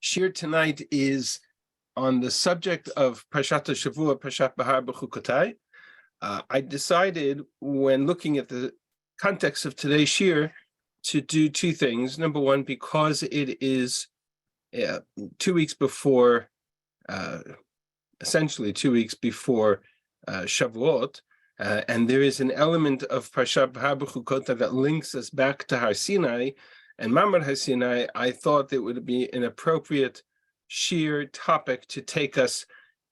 Shir tonight is on the subject of Parshat Shavua, Parshat Behar, Bechukotai. I decided, when looking at the context of today's shir, to do two things. Number one, because it is 2 weeks before, essentially 2 weeks before Shavuot, and there is an element of Parshat Behar Bechukotai that links us back to Har Sinai and Mamad Har Sinai. I thought it would be an appropriate shir topic to take us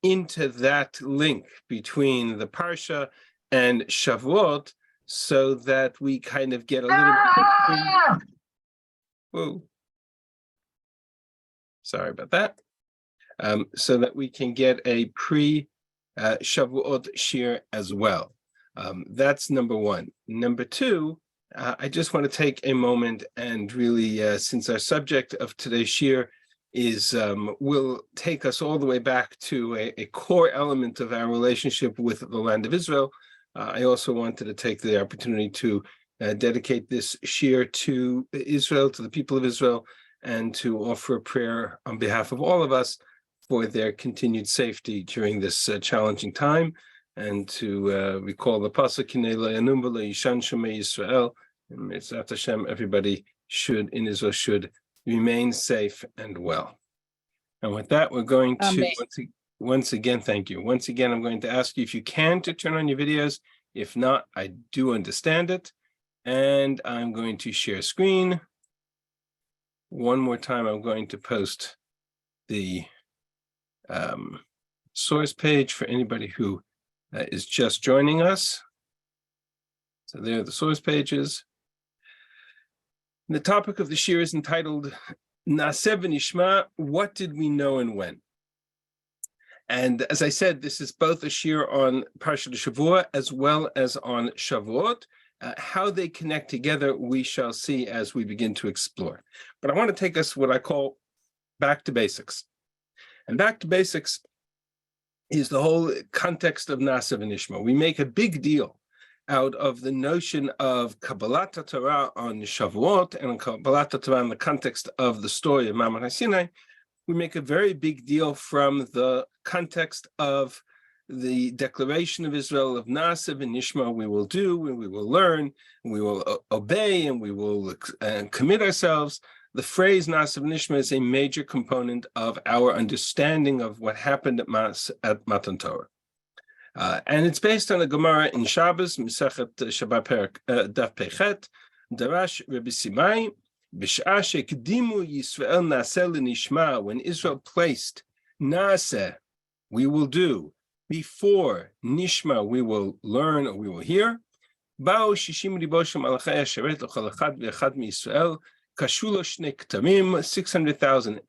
into that link between the Parsha and Shavuot, so that we kind of get a little bit. Whoa. Sorry about that. So that we can get a pre-Shavuot shir as well. That's number one. Number two, I just want to take a moment and really, since our subject of today's shir is will take us all the way back to a core element of our relationship with the land of Israel. I also wanted to take the opportunity to dedicate this shir to Israel, to the people of Israel, and to offer a prayer on behalf of all of us for their continued safety during this challenging time, and to recall the pasuk Kinei lo yanum v'lo yishan shomei Yisrael. And Mitzvah Hashem, everybody in Israel should remain safe and well. And with that, we're going to once again, thank you. Once again, I'm going to ask you, if you can, to turn on your videos. If not, I do understand it. And I'm going to share screen. One more time, I'm going to post the source page for anybody who is just joining us. So there are the source pages. The topic of the shir is entitled Naaseh v'nishma, what did we know and when? And as I said, this is both a shir on Parshat Shavua as well as on Shavuot. How they connect together, we shall see as we begin to explore. But I want to take us what I call back to basics. And back to basics is the whole context of Naaseh v'nishma. We make a big deal out of the notion of Kabbalat Torah on Shavuot and Kabbalat Torah in the context of the story of Mamad Har Sinai. We make a very big deal from the context of the declaration of Israel of Naaseh v'nishma. We will do, and we will learn, and we will obey, and we will commit ourselves. The phrase Naaseh v'nishma is a major component of our understanding of what happened at Matan Torah. And it's based on a Gemara in Shabbos, Mesechet Shabbat Perek Daf Pechet, Darash Rabbi Simai, B'sh'a shekdimu Yisrael Naaseh l'nishma, when Israel placed Naaseh, we will do, before Nishma, we will learn or we will hear. Ba'u shishim ribosh malachai asheret l'chol echad v'echad miYisrael, kashu lo shnei ktamim, 600,000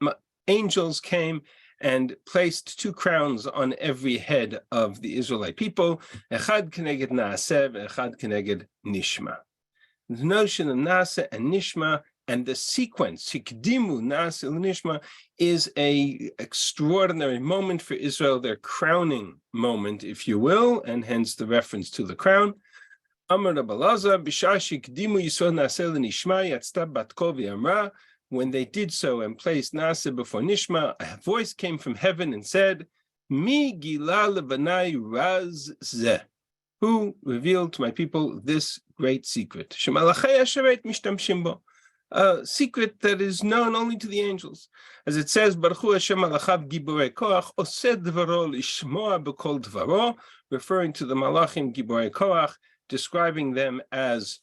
angels came and placed 2 crowns on every head of the Israelite people, echad keneged Naaseh, echad keneged Nishma. The notion of Naaseh and Nishma and the sequence, Hikdimu Naaseh Nishma, is a extraordinary moment for Israel, their crowning moment, if you will, and hence the reference to the crown. Amar Rabbi Elazar, b'sh'a shekdimu Yisrael Naaseh l'nishma, yatzta bat kol v'amra. When they did so and placed Naaseh before Nishma, a voice came from heaven and said, Mi gila lebanai raz zeh, who revealed to my people this great secret, shemalachei asheret mishtamshim bo, a secret that is known only to the angels. As it says, Baruch Hu Hashem malachav giborei koach, oseh dvaro lishmoa b'kol dvaro, referring to the malachim giborei koach, describing them as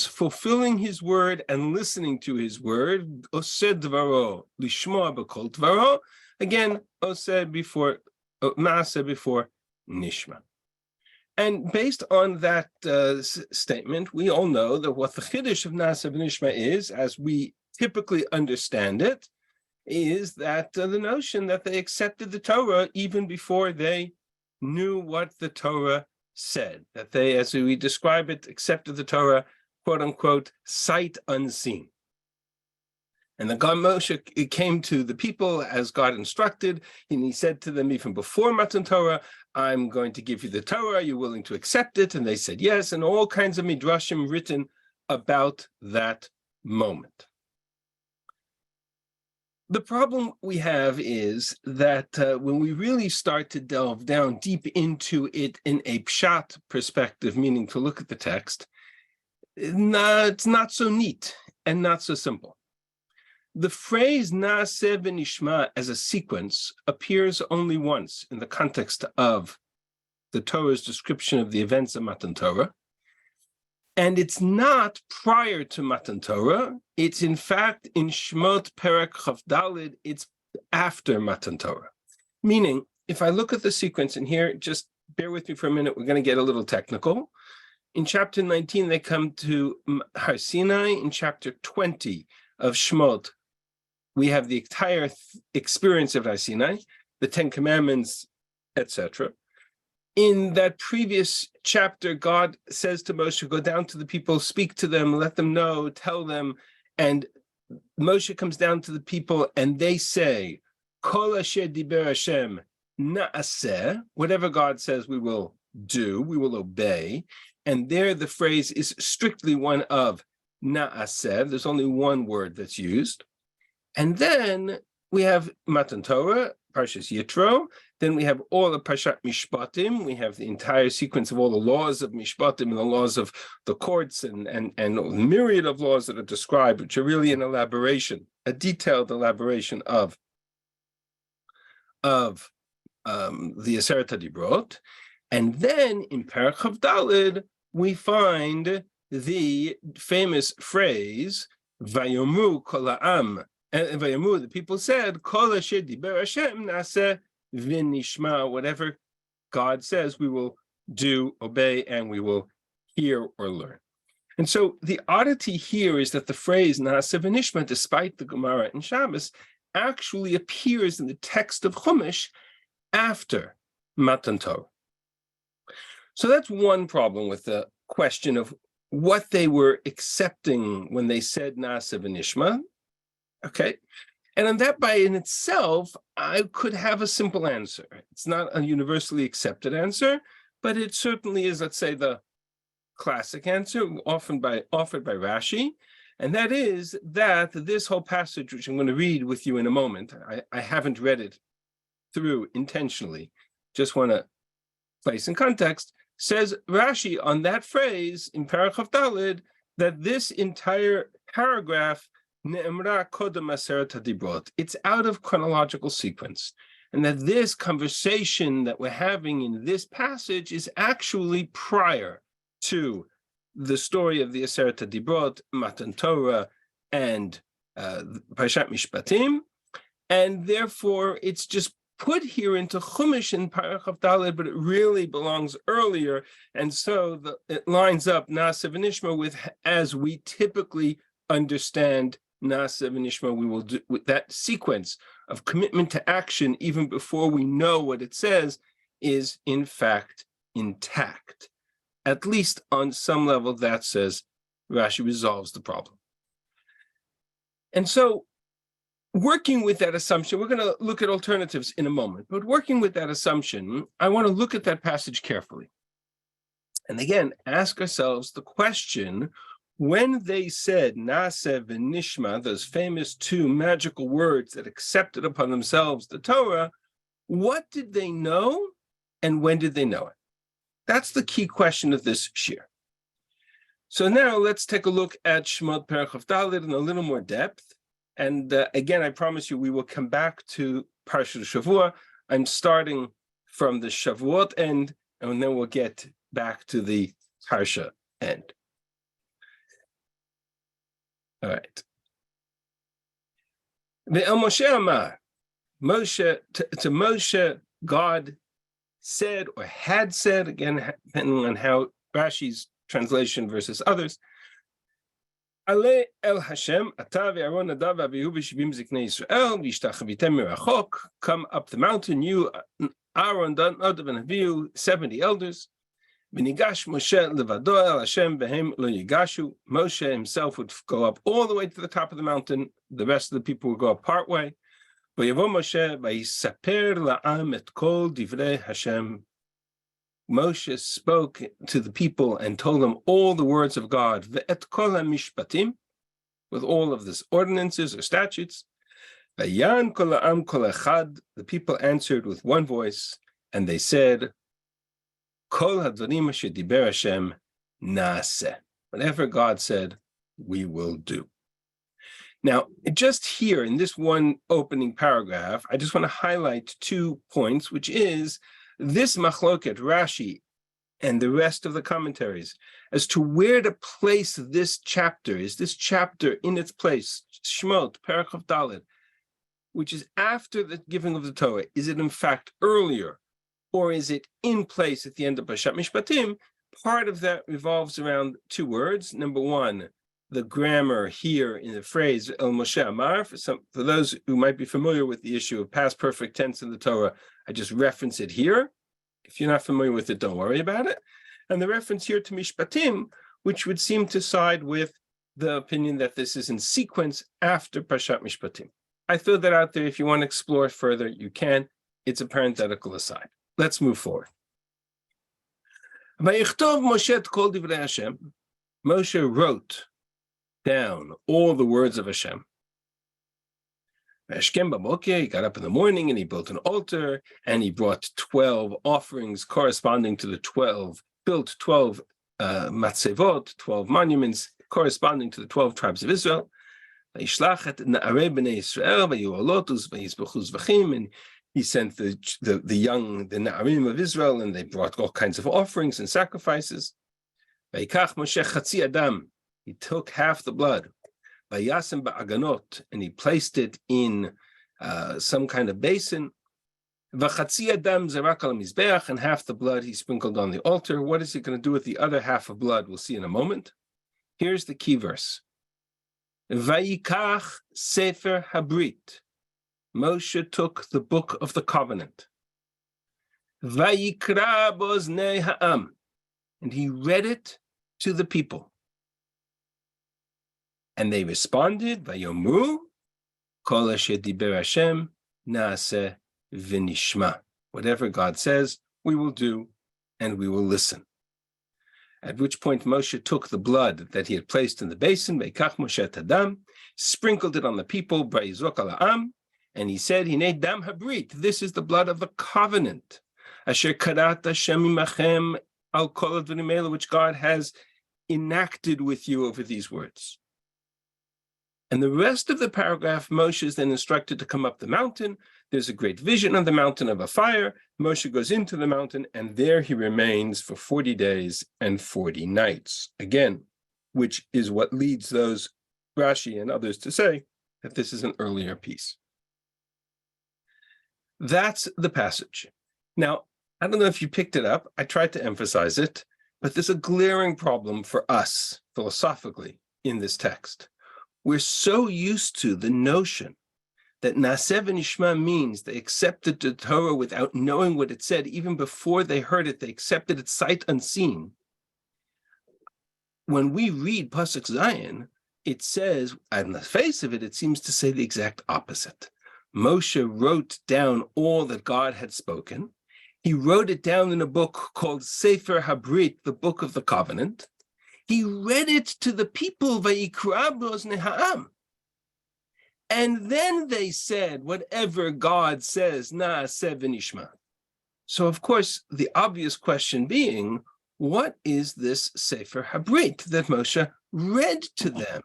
fulfilling his word and listening to his word. Oseh dvaro lishmoa b'kol dvaro. Again, oseh before Naaseh before Nishma. And based on that statement, we all know that what the chiddush of Naaseh v'nishma is, as we typically understand it, is that the notion that they accepted the Torah even before they knew what the Torah said, that they, as we describe it, accepted the Torah, quote unquote, sight unseen. And the God Moshe came to the people as God instructed, and he said to them even before Matan Torah, I'm going to give you the Torah, are you willing to accept it? And they said yes, and all kinds of midrashim written about that moment. The problem we have is that when we really start to delve down deep into it in a pshat perspective, meaning to look at the text, it's not so neat and not so simple. The phrase Naaseh v'nishma as a sequence appears only once in the context of the Torah's description of the events of Matan Torah. And it's not prior to Matan Torah. It's in fact in Shmot Perek Chav Daled. It's after Matan Torah. Meaning, if I look at the sequence in here, just bear with me for a minute, we're going to get a little technical. In chapter 19, they come to Har Sinai. In chapter 20 of Shmot, we have the entire experience of Har Sinai, the Ten Commandments, etc. In that previous chapter, God says to Moshe, go down to the people, speak to them, let them know, tell them. And Moshe comes down to the people and they say, Kol asher diber Hashem na'aseh, whatever God says we will do, we will obey. And there the phrase is strictly one of na'aseh. There's only one word that's used. And then we have Matan Torah, Parshas Yitro. Then we have all the Parshat Mishpatim. We have the entire sequence of all the laws of Mishpatim and the laws of the courts and a myriad of laws that are described, which are really an elaboration, a detailed elaboration of the Aseret HaDibrot. And then in Perek Chav Daled, we find the famous phrase, Vayomru kol ha'am, and Vayomru, the people said, Kol asher diber Hashem na'aseh v'nishma, whatever God says, we will do, obey, and we will hear or learn. And so the oddity here is that the phrase Naaseh v'nishma, despite the Gemara and Shabbos, actually appears in the text of Chumash after Matan Torah. So that's one problem with the question of what they were accepting when they said Naaseh v'nishma. Okay. And on that by in itself, I could have a simple answer. It's not a universally accepted answer, but it certainly is, let's say, the classic answer offered by Rashi. And that is that this whole passage, which I'm going to read with you in a moment, I haven't read it through intentionally, just want to place in context, says Rashi on that phrase in Perek Chav Daled that this entire paragraph it's out of chronological sequence, and that this conversation that we're having in this passage is actually prior to the story of the Aseret HaDibrot, Matan Torah, and Parshat Mishpatim, and therefore it's just put here into Chumash in Perek Chav Daled, but it really belongs earlier, and so it lines up Naaseh v'nishma with as we typically understand Naaseh v'nishma. We will do with that sequence of commitment to action, even before we know what it says, is in fact intact. At least on some level, that says Rashi resolves the problem. And so, working with that assumption, we're going to look at alternatives in a moment, but working with that assumption, I want to look at that passage carefully. And again, ask ourselves the question, when they said Naaseh v'nishma, those famous two magical words that accepted upon themselves the Torah, what did they know and when did they know it? That's the key question of this shir. So now let's take a look at Shmot Perek Chav Daled in a little more depth. And again, I promise you, we will come back to Parshat Shavua. I'm starting from the Shavuot end, and then we'll get back to the Parsha end. All right. Ve'el Moshe Amar, Moshe, to Moshe, God said or had said, again, depending on how Rashi's translation versus others, Ale el Hashem, ata ve'Aaron Nadav v'Avihu v'shivim ziknei Yisrael, v'yishtachavitem mirachok, come up the mountain, you, Aaron, Nadav, and Avihu, 70 elders. V'nigash Moshe levado el Hashem v'hem lo yigashu. Moshe himself would go up all the way to the top of the mountain. The rest of the people would go up part way. V'yavo Moshe v'yisaper la'am et kol divrei Hashem. Moshe spoke to the people and told them all the words of God, ve'et kol ha'mishpatim, with all of these ordinances or statutes, Vayan kol ha'am kol echad, the people answered with one voice, and they said, Kol hadvarim asher diber Hashem naaseh. Whatever God said, we will do. Now, just here in this one opening paragraph, I just want to highlight 2 points, which is this machloket, Rashi, and the rest of the commentaries, as to where to place this chapter. Is this chapter in its place, Shemot, Perek Dalet, which is after the giving of the Torah? Is it in fact earlier, or is it in place at the end of Parshat Mishpatim? Part of that revolves around 2 words. Number 1, the grammar here in the phrase El Moshe Amar. For those who might be familiar with the issue of past perfect tense in the Torah, I just reference it here. If you're not familiar with it, don't worry about it. And the reference here to Mishpatim, which would seem to side with the opinion that this is in sequence after Parshat Mishpatim. I throw that out there. If you want to explore it further, you can. It's a parenthetical aside. Let's move forward. Vayichtov Moshe kol divrei Hashem. Moshe wrote down all the words of Hashem. He got up in the morning and he built an altar and he brought 12 offerings corresponding to the 12, built 12 matzevot, 12 monuments corresponding to the 12 tribes of Israel. And he sent the young, the Na'arim of Israel, and they brought all kinds of offerings and sacrifices. He took half the blood, and he placed it in some kind of basin. And half the blood he sprinkled on the altar. What is he going to do with the other half of blood? We'll see in a moment. Here's the key verse. Vayikach Sefer Habrit. Moshe took the book of the covenant. Vayikra boznei ha'am. And he read it to the people. And they responded, Vayomru, Kol asher diber Hashem, naaseh v'nishma. Whatever God says, we will do, and we will listen. At which point Moshe took the blood that he had placed in the basin, Veikach Moshe tadam, sprinkled it on the people, Vayizrok al ha'am, and he said, Hinei dam habrit, this is the blood of the covenant, asher karat Hashem imachem al kol advarim ela, which God has enacted with you over these words. And the rest of the paragraph, Moshe is then instructed to come up the mountain. There's a great vision on the mountain of a fire. Moshe goes into the mountain, and there he remains for 40 days and 40 nights. Again, which is what leads those, Rashi and others, to say that this is an earlier piece. That's the passage. Now, I don't know if you picked it up. I tried to emphasize it, but there's a glaring problem for us philosophically in this text. We're so used to the notion that Naaseh v'nishma means they accepted the Torah without knowing what it said. Even before they heard it, they accepted it sight unseen. When we read Pasuk Zayin, it says, on the face of it, it seems to say the exact opposite. Moshe wrote down all that God had spoken. He wrote it down in a book called Sefer Habrit, the Book of the Covenant. He read it to the people, Vayikra boznei ha'am. And then they said, whatever God says, Naaseh v'nishma. So, of course, the obvious question being, what is this Sefer Habrit that Moshe read to them?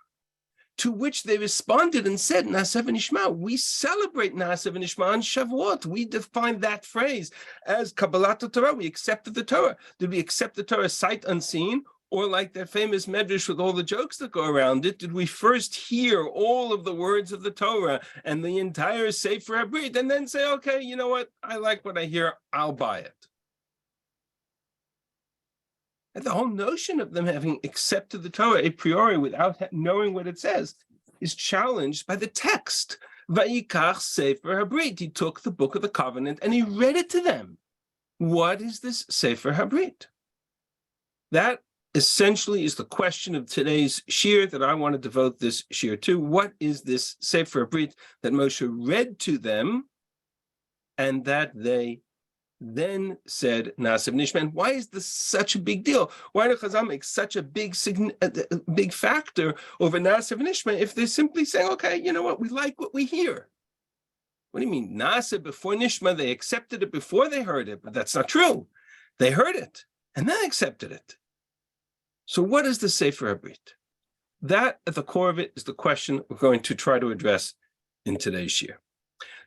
To which they responded and said, Naaseh v'nishma. We celebrate Naaseh v'nishma on Shavuot. We define that phrase as Kabbalat Torah. We accepted the Torah. Did we accept the Torah sight unseen? Or like that famous medrash with all the jokes that go around it, did we first hear all of the words of the Torah and the entire Sefer Habrit and then say, okay, you know what? I like what I hear. I'll buy it. And the whole notion of them having accepted the Torah a priori without knowing what it says is challenged by the text. Vayikach Sefer Habrit. He took the book of the covenant and he read it to them. What is this Sefer Habrit? That essentially is the question of today's shir that I want to devote this shir to. What is this Sefer Habrit that Moshe read to them and that they then said Naaseh v'nishma? And why is this such a big deal? Why do Chazal make such a big factor over Naaseh v'nishma if they're simply saying, okay, you know what, we like what we hear. What do you mean? Nasa before Nishma, they accepted it before they heard it, but that's not true. They heard it and then accepted it. So what is the Sefer HaBrit? That, at the core of it, is the question we're going to try to address in today's shir.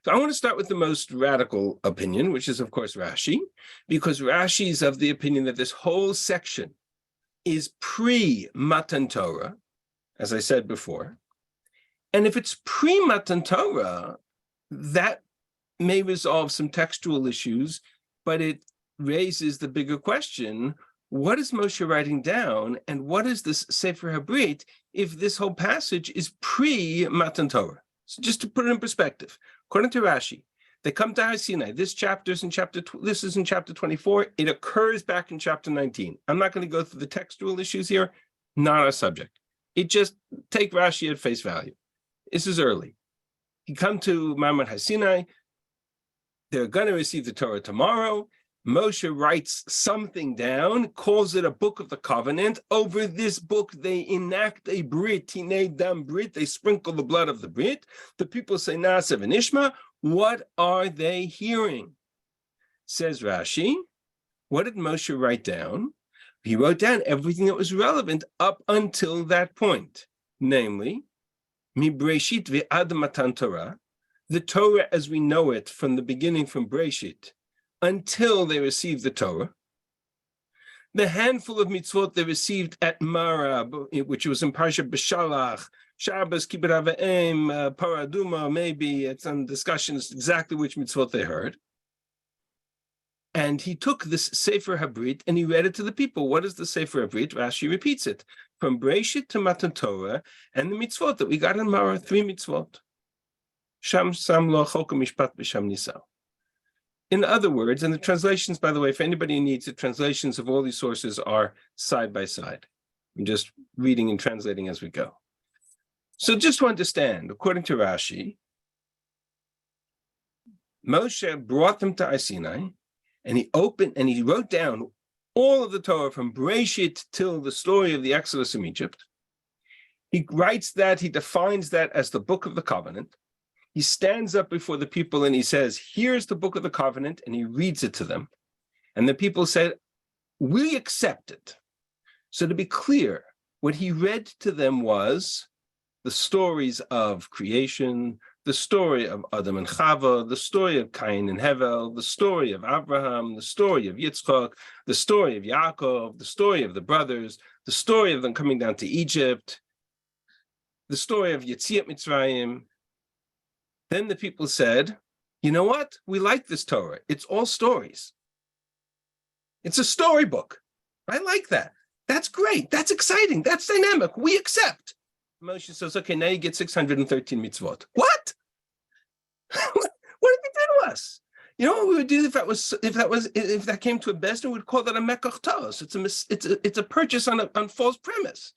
So I want to start with the most radical opinion, which is, of course, Rashi, because Rashi is of the opinion that this whole section is pre-Matan Torah, as I said before. And if it's pre-Matan Torah, that may resolve some textual issues, but it raises the bigger question, what is Moshe writing down, and what is this Sefer HaBrit if this whole passage is pre-Matan Torah? So just to put it in perspective, according to Rashi, they come to Har Sinai. This is in chapter 24. It occurs back in chapter 19. I'm not going to go through the textual issues here, not our subject. It just take Rashi at face value. This is early. You come to Ma'amad Har Sinai. They're going to receive the Torah tomorrow. Moshe writes something down, calls it a book of the covenant. Over this book, they enact a brit, tinei dam brit. They sprinkle the blood of the brit. The people say, Na'aseh v'nishma. What are they hearing? Says Rashi, what did Moshe write down? He wrote down everything that was relevant up until that point, namely, mi Breshit ve'ad matan Torah, the Torah as we know it from the beginning, from Breshit, until they received the Torah, the handful of mitzvot they received at Marab, which was in Parshat B'Shalach, Shabbos, Kibbut Avim, Paraduma, maybe it's on discussions exactly which mitzvot they heard. And he took this Sefer HaBrit and he read it to the people. What is the Sefer HaBrit? Rashi repeats it. From Breshit to Matan Torah and the mitzvot that we got in Marah, 3 mitzvot. Sham Sam Lo Chok Mishpat B'Sham Nisal. In other words, and the translations, by the way, if anybody needs it, translations of all these sources are side by side. I'm just reading and translating as we go. So just to understand, according to Rashi, Moshe brought them to Har Sinai, and he wrote down all of the Torah from Bereshit till the story of the Exodus from Egypt. He writes that, he defines that as the book of the covenant. He stands up before the people and he says, here's the book of the covenant, and he reads it to them. And the people said, we accept it. So to be clear, what he read to them was the stories of creation, the story of Adam and Chava, the story of Cain and Hevel, the story of Abraham, the story of Yitzchak, the story of Yaakov, the story of the brothers, the story of them coming down to Egypt, the story of Yetziat Mitzrayim. Then the people said, you know what? We like this Torah. It's all stories. It's a storybook. I like that. That's great. That's exciting. That's dynamic. We accept. Moshe says, okay, now you get 613 mitzvot. What? What did they do to us? You know what we would do if that came to a best, we would call that a mekach taos. It's a purchase on false premise.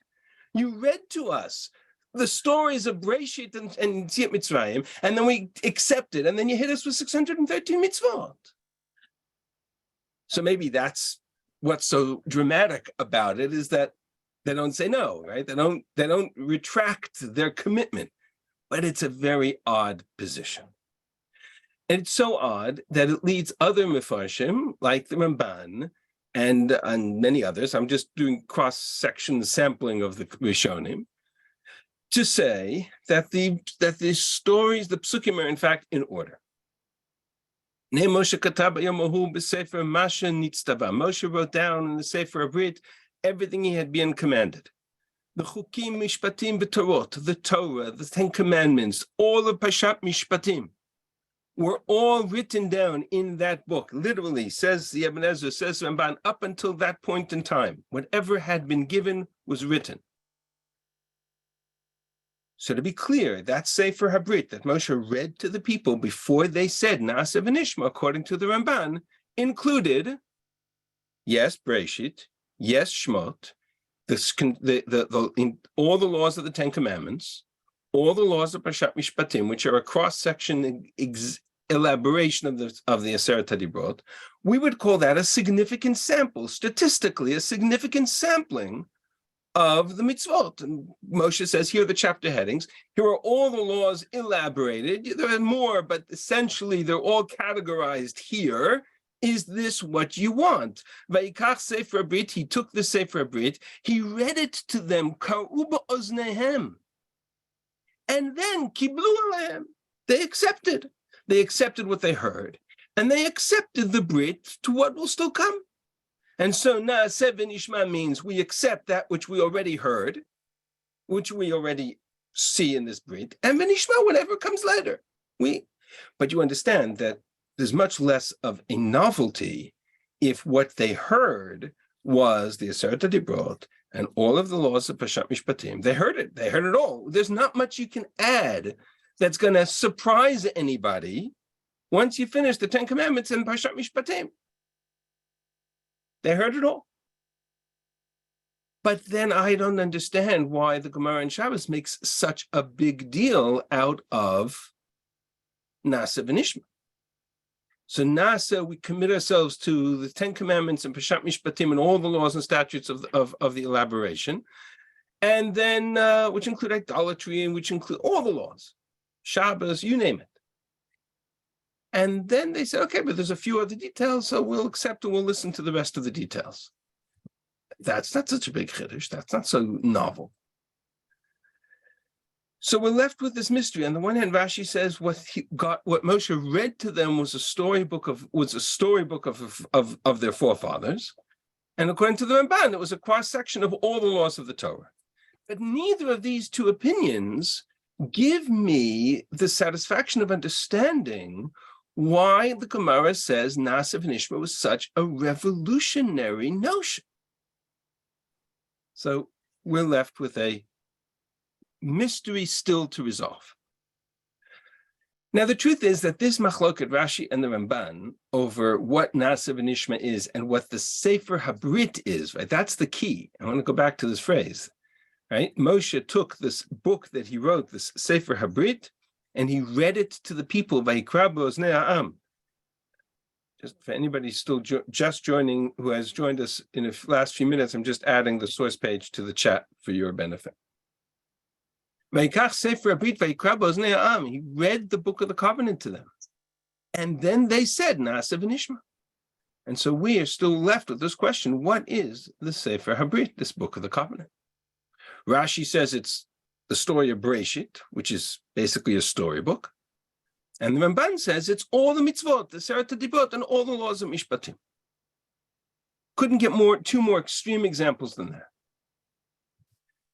You read to us the stories of Breshit and Yetziat Mitzrayim, and then we accept it, and then you hit us with 613 mitzvot. So maybe that's what's so dramatic about it, is that they don't say no, right? They don't retract their commitment. But it's a very odd position. And it's so odd that it leads other Mefarshim, like the Ramban and many others, I'm just doing cross-section sampling of the Rishonim, to say that the stories, the psukim, are in fact in order. Moshe wrote down in the Sefer HaBrit everything he had been commanded. The Chukim Mishpatim B'Torot, the Torah, the 10 Commandments, all of Parshat Mishpatim were all written down in that book. Literally, says the Ibn Ezra, says Ramban, up until that point in time, whatever had been given was written. So to be clear, that Sefer HaBrit that Moshe read to the people before they said Na'aseh v'nishma, according to the Ramban, included, yes, Breshit, yes, Shmot, all the laws of the 10 Commandments, all the laws of Parshat Mishpatim, which are a cross-section elaboration of the Aseret HaDibrot. We would call that a significant sample, statistically, a significant sampling of the mitzvot. And Moshe says, here are the chapter headings. Here are all the laws elaborated. There are more, but essentially they're all categorized here. Is this what you want? Vayikach Sefer Brit, he took the Sefer Brit, he read it to them, Ka'u ba'oznehem, and then Kiblu alehem, they accepted. They accepted what they heard, and they accepted the Brit to what will still come. And so Na'aseh v'nishma means we accept that which we already heard, which we already see in this Brit, and v'nishma, whatever comes later. But you understand that there's much less of a novelty if what they heard was the Aseret HaDibrot and all of the laws of Parshat Mishpatim. They heard it. They heard it all. There's not much you can add that's going to surprise anybody once you finish the Ten Commandments in Parshat Mishpatim. They heard it all. But then I don't understand why the Gemara in Shabbos makes such a big deal out of Na'aseh v'nishma. So Na'aseh, we commit ourselves to the Ten Commandments and Parshat Mishpatim and all the laws and statutes of the elaboration, and then which include idolatry and which include all the laws, Shabbos, you name it. And then they said, okay, but there's a few other details, so we'll accept and we'll listen to the rest of the details. That's not such a big chiddush. That's not so novel. So we're left with this mystery. On the one hand, Rashi says what Moshe read to them was a storybook of their forefathers, and according to the Ramban, it was a cross section of all the laws of the Torah. But neither of these two opinions give me the satisfaction of understanding why the Gemara says Na'aseh v'nishma was such a revolutionary notion. So we're left with a mystery still to resolve. Now, the truth is that this machloket Rashi and the Ramban over what Na'aseh v'nishma is and what the Sefer HaBrit is, right? That's the key. I want to go back to this phrase, right? Moshe took this book that he wrote, this Sefer HaBrit, and he read it to the people, Vayikra b'oznei ha'am. Just for anybody still just joining, who has joined us in the last few minutes, I'm just adding the source page to the chat for your benefit. Vayikach Sefer HaBrit Vayikra b'oznei ha'am. He read the book of the covenant to them. And then they said, Na'aseh v'nishma. And so we are still left with this question, what is the Sefer HaBrit, this book of the covenant? Rashi says it's the story of Bereshit, which is basically a storybook. And the Ramban says it's all the mitzvot, the Aseret HaDibrot, and all the laws of Mishpatim. Couldn't get two more extreme examples than that.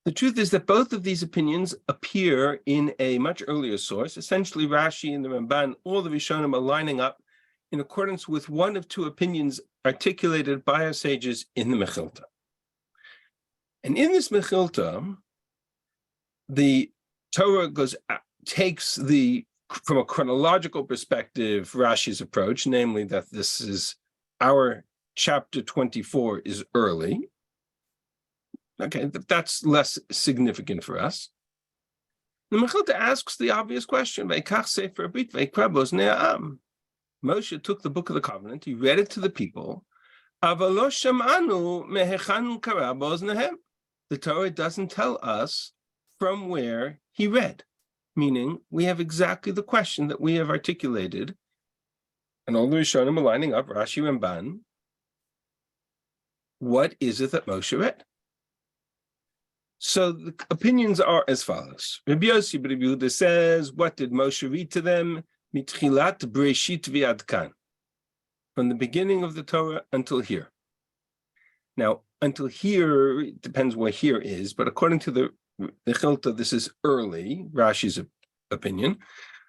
The truth is that both of these opinions appear in a much earlier source. Essentially, Rashi and the Ramban, all the Rishonim are lining up in accordance with one of two opinions articulated by our sages in the Mechilta. And in this Mechilta, the Torah takes from a chronological perspective, Rashi's approach, namely that this is our chapter 24 is early. Okay, that's less significant for us. The Mechilta asks the obvious question, Vayikach Sefer HaBrit Vayikra b'oznei ha'am. Moshe took the book of the covenant, he read it to the people. Aval lo sham'anu mehechan kara b'oznehem. The Torah doesn't tell us from where he read, meaning we have exactly the question that we have articulated, and all the Rishonim are lining up, Rashi Ramban. What is it that Moshe read? So the opinions are as follows. Rabbi Yossi Rabbi Yehuda says, what did Moshe read to them? Mitchilat Bereshit v'ad kan. From the beginning of the Torah until here. Now, until here, it depends what here is, but according to the Mechilta, this is early, Rashi's opinion.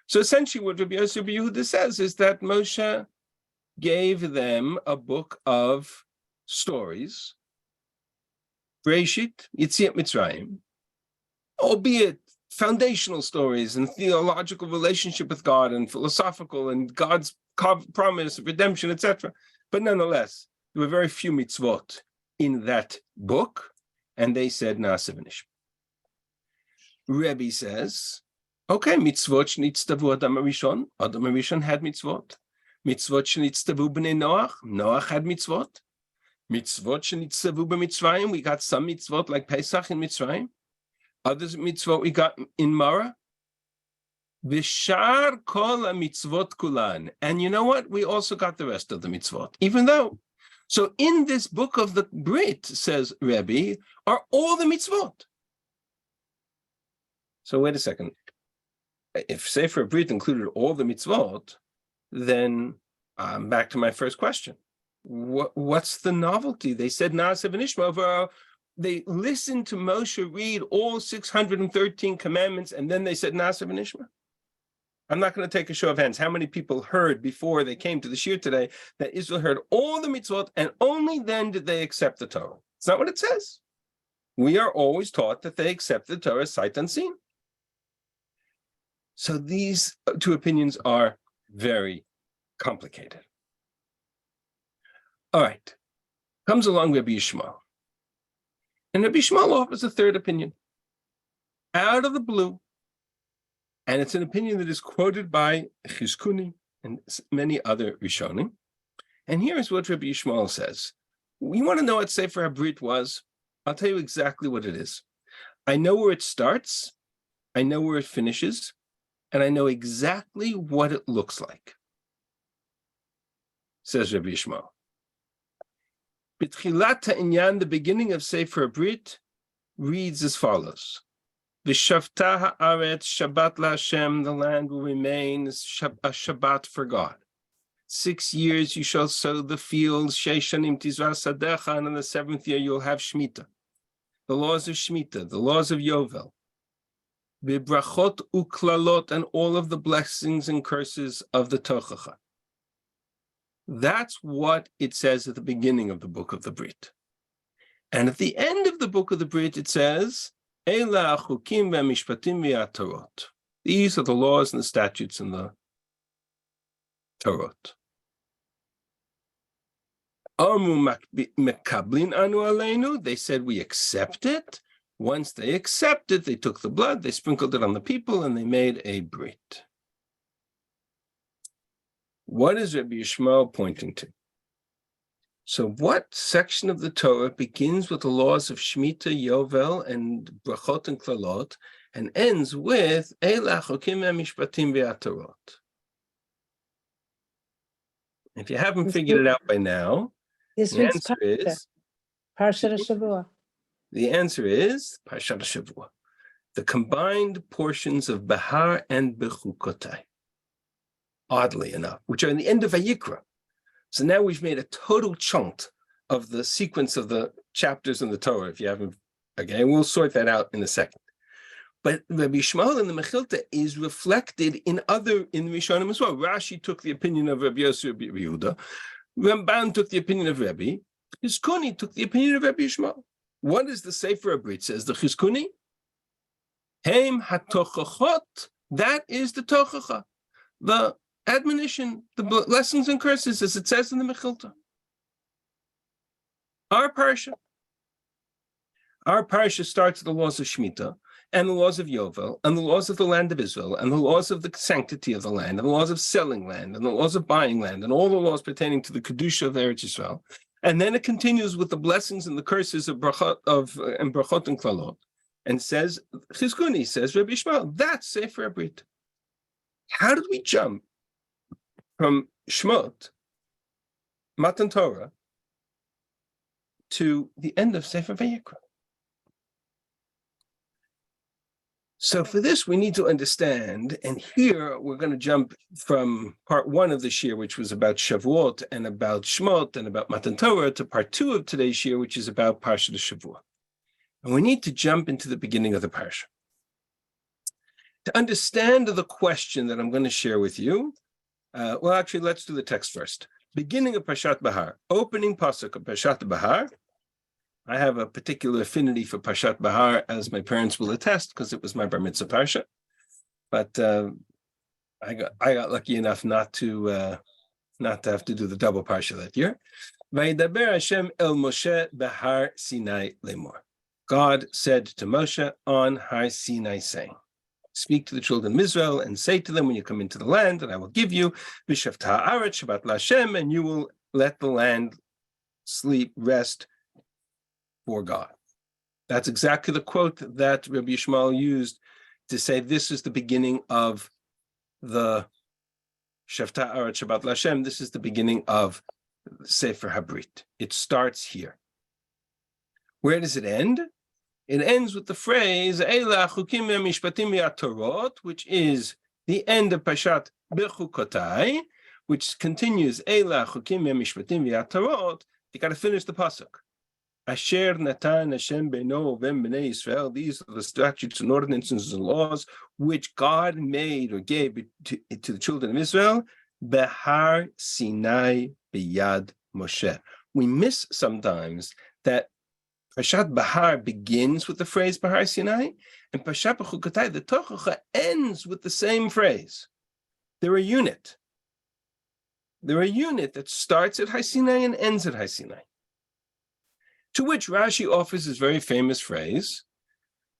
So essentially what Rabbi Yossi Rabbi Yehuda says is that Moshe gave them a book of stories, Bereshit, Yetziat Mitzrayim, albeit foundational stories and theological relationship with God and philosophical and God's promise of redemption, etc. But nonetheless, there were very few mitzvot in that book, and they said Na'aseh v'nishma. Rebbe says, okay, mitzvot shnitztavu Adam HaRishon had mitzvot. Mitzvot shnitztavu b'nei Noach had mitzvot. Mitzvot shenitzavu b'Mitzrayim. We got some mitzvot like Pesach in Mitzrayim. Others mitzvot we got in Mara. V'shar kol mitzvot kulan. And you know what? We also got the rest of the mitzvot. Even though. So in this book of the Brit, says Rebbe, are all the mitzvot. So wait a second. If Sefer Brit included all the mitzvot, then I'm back to my first question. What's the novelty? They said Na'aseh v'nishma. They listened to Moshe read all 613 commandments, and then they said Na'aseh v'nishma. I'm not going to take a show of hands. How many people heard before they came to the shir today that Israel heard all the mitzvot, and only then did they accept the Torah? It's not what it says. We are always taught that they accept the Torah sight unseen. So these two opinions are very complicated. All right. Comes along Rabbi Yishmael. And Rabbi Yishmael offers a third opinion. Out of the blue. And it's an opinion that is quoted by Chizkuni and many other Rishonim. And here is what Rabbi Yishmael says. You want to know what Sefer HaBrit was? I'll tell you exactly what it is. I know where it starts. I know where it finishes. And I know exactly what it looks like, says Rabbi Yishmael. B'tchilat ha'inyan, the beginning of Sefer HaBrit, reads as follows. V'shavta ha'aretz Shabbat la'Hashem, the land will remain a Shabbat for God. 6 years you shall sow the fields, sheish shanim tizra sadecha, and in the 7th year you'll have Shemitah. The laws of Shemitah, the laws of Yovel. V'brachot uklalot, and all of the blessings and curses of the Tochacha. That's what it says at the beginning of the book of the Brit. And at the end of the book of the Brit, it says, Eila chukim ve'mishpatim ve'atorot. These are the laws and the statutes and the Torot. Amu mekablin anu aleinu. They said we accept it. Once they accepted, they took the blood, they sprinkled it on the people, and they made a brit. What is Rabbi Yishmael pointing to? So what section of the Torah begins with the laws of Shemitah, Yovel, and Brachot and Klalot, and ends with Eila chokim ve'mishpatim ve'atorot? If you haven't figured it out by now, the answer is Parshat Shavua. The answer is Parshat Shavua, the combined portions of Behar and Bechukotai, oddly enough, which are in the end of Vayikra. So now we've made a total chunk of the sequence of the chapters in the Torah. If you haven't, okay, we'll sort that out in a second. But Rabbi Yishmael in the Mechilta is reflected in Rishonim as well. Rashi took the opinion of Rabbi Yosef Rabbi Yehuda. Ramban took the opinion of Rabbi. Chizkuni took the opinion of Rabbi Yishmael. What is the Sefer HaBrit? Says the Chizkuni. Heim hatochachot. That is the tochacha, the admonition, the lessons and curses, as it says in the Mechilta. Our parsha starts with the laws of Shemitah, and the laws of Yovel, and the laws of the land of Israel, and the laws of the sanctity of the land, and the laws of selling land, and the laws of buying land, and all the laws pertaining to the Kedusha of Eretz Yisrael. And then it continues with the blessings and the curses of Brachot and Klalot, and says, Chizkuni says, Rabbi Yishmael, that's Sefer HaBrit. How did we jump from Shmot, Matan Torah, to the end of Sefer Vayikra? So for this, we need to understand, and here we're going to jump from part 1 of the shir, which was about Shavuot and about Shmot and about Matan Torah, to part 2 of today's shir, which is about Parshat Shavua. And we need to jump into the beginning of the parsha. To understand the question that I'm going to share with you, actually, let's do the text first. Beginning of Parshat Behar, opening pasuk of Parshat Behar. I have a particular affinity for Parshat Behar, as my parents will attest, because it was my bar mitzvah parsha. But I got lucky enough not to have to do the double parsha that year. Vayidaber Hashem el Moshe Behar Sinai lemor. God said to Moshe on Har Sinai, saying, "Speak to the children of Israel and say to them, when you come into the land, and I will give you V'shavta ha'aretz Shabbat la'Hashem, and you will let the land sleep, rest for God. That's exactly the quote that Rabbi Yishmael used to say this is the beginning of the Shavta Arat Shabbat Lashem. This is the beginning of Sefer Habrit. It starts here. Where does it end? It ends with the phrase Eila Chukim Mishpatim Torot, which is the end of Parshat Bechukotai, which continues Eila Chukim Mishpatim Torot. You got to finish the pasuk. Asher Natan Hashem Beino Vem Bnei Israel. These are the statutes and ordinances and laws which God made or gave to the children of Israel. Behar Sinai Biyad Moshe. We miss sometimes that Parshat Behar begins with the phrase Behar Sinai, and Parshat Bechukotai, the Tochacha, ends with the same phrase. They're a unit. They're a unit that starts at Har Sinai and ends at Har Sinai. To which Rashi offers his very famous phrase,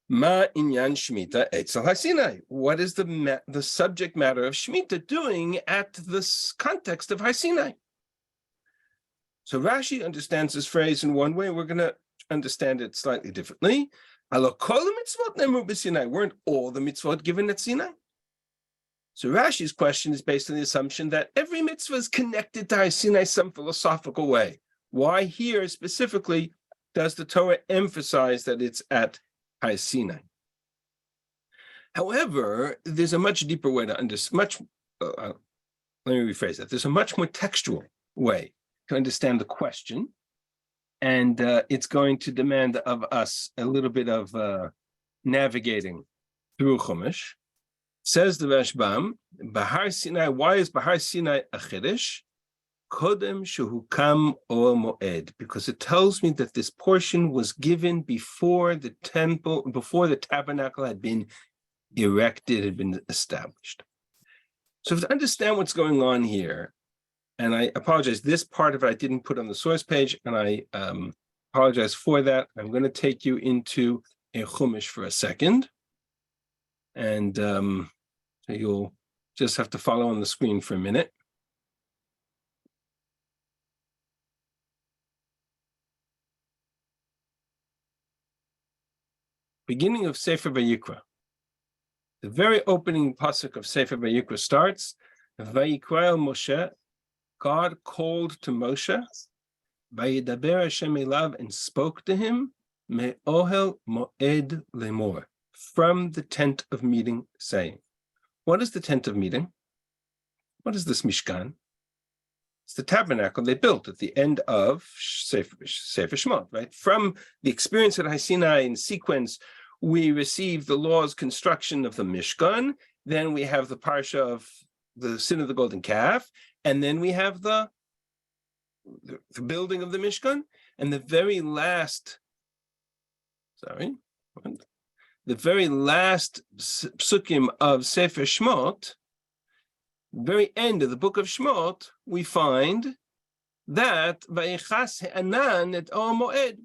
Ma inyan Shemitah etzel Har Sinai. What is the subject matter of Shemitah doing at this context of Har Sinai? So Rashi understands this phrase in one way. We're going to understand it slightly differently. Weren't all the mitzvot given at Sinai? So Rashi's question is based on the assumption that every mitzvah is connected to Har Sinai some philosophical way. Why here specifically does the Torah emphasize that it's at Har Sinai? However, there's a much deeper way to understand, let me rephrase that. There's a much more textual way to understand the question, and it's going to demand of us a little bit of navigating through Chumash. Says the Rashbam, Bahar Sinai, why is Bahar Sinai a Chiddush? Kodem shehukam or moed, because it tells me that this portion was given before the temple, before the tabernacle had been erected, had been established. So to understand what's going on here, and I apologize, this part of it I didn't put on the source page, and I apologize for that. I'm going to take you into a Chumash for a second, and so you'll just have to follow on the screen for a minute. Beginning of Sefer Vayikra. The very opening pasuk of Sefer Vayikra starts, Vayikra el Moshe, God called to Moshe, Vayidaber Hashem elav, and spoke to him, Me'ohel moed lemor, from the tent of meeting, saying. What is the tent of meeting? What is this Mishkan? It's the tabernacle they built at the end of Sefer Shemot, right? From the experience at Har Sinai in sequence, we receive the law's construction of the Mishkan, then we have the parsha of the sin of the golden calf, and then we have the building of the Mishkan, and the very last psukim of Sefer Shemot, very end of the book of Shemot, we find that Vayichas Ha'anan et Or Moed,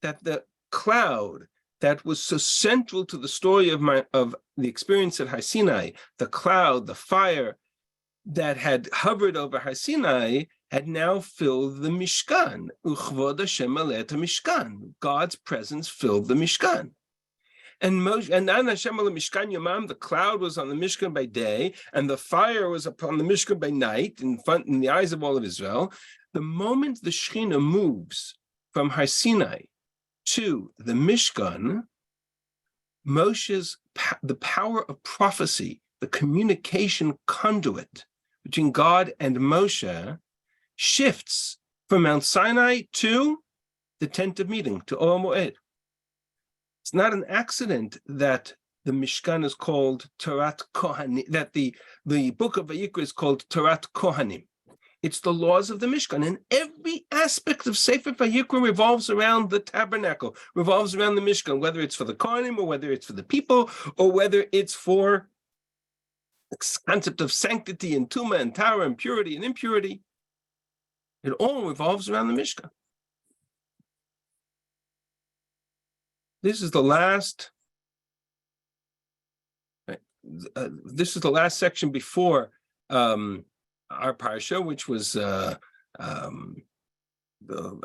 that the cloud that was so central to the story of the experience at Har Sinai, the cloud, the fire that had hovered over Har Sinai, had now filled the Mishkan. Uchvod Hashem alet Mishkan. God's presence filled the Mishkan. And Hashem al Mishkan Yomam, the cloud was on the Mishkan by day, and the fire was upon the Mishkan by night, in the eyes of all of Israel. The moment the Shekhinah moves from Har Sinai to the Mishkan, the power of prophecy, the communication conduit between God and Moshe, shifts from Mount Sinai to the tent of meeting, to Or Moed. It's not an accident that the Mishkan is called Torat Kohanim, that the book of Vayikra is called Torat Kohanim. It's the laws of the Mishkan, and every aspect of Sefer Vayikra revolves around the tabernacle, revolves around the Mishkan, whether it's for the Kohanim, or whether it's for the people, or whether it's for the concept of sanctity and Tuma and Tara and purity and impurity. It all revolves around the Mishkan. This is the last. This is the last section before our parsha, which was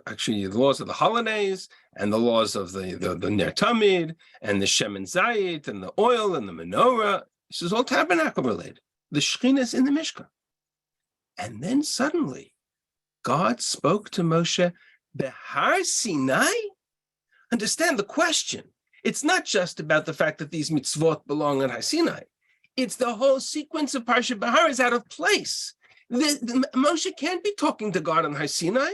actually the laws of the holidays and the laws of the Ner Tamid and the Shem and Zayit and the oil and the menorah. This is all tabernacle related. The Shekhinah is in the Mishkan. And then suddenly, God spoke to Moshe, Behar Sinai? Understand the question. It's not just about the fact that these mitzvot belong on Har Sinai. It's the whole sequence of Parshat Behar is out of place. Moshe can't be talking to God on Har Sinai.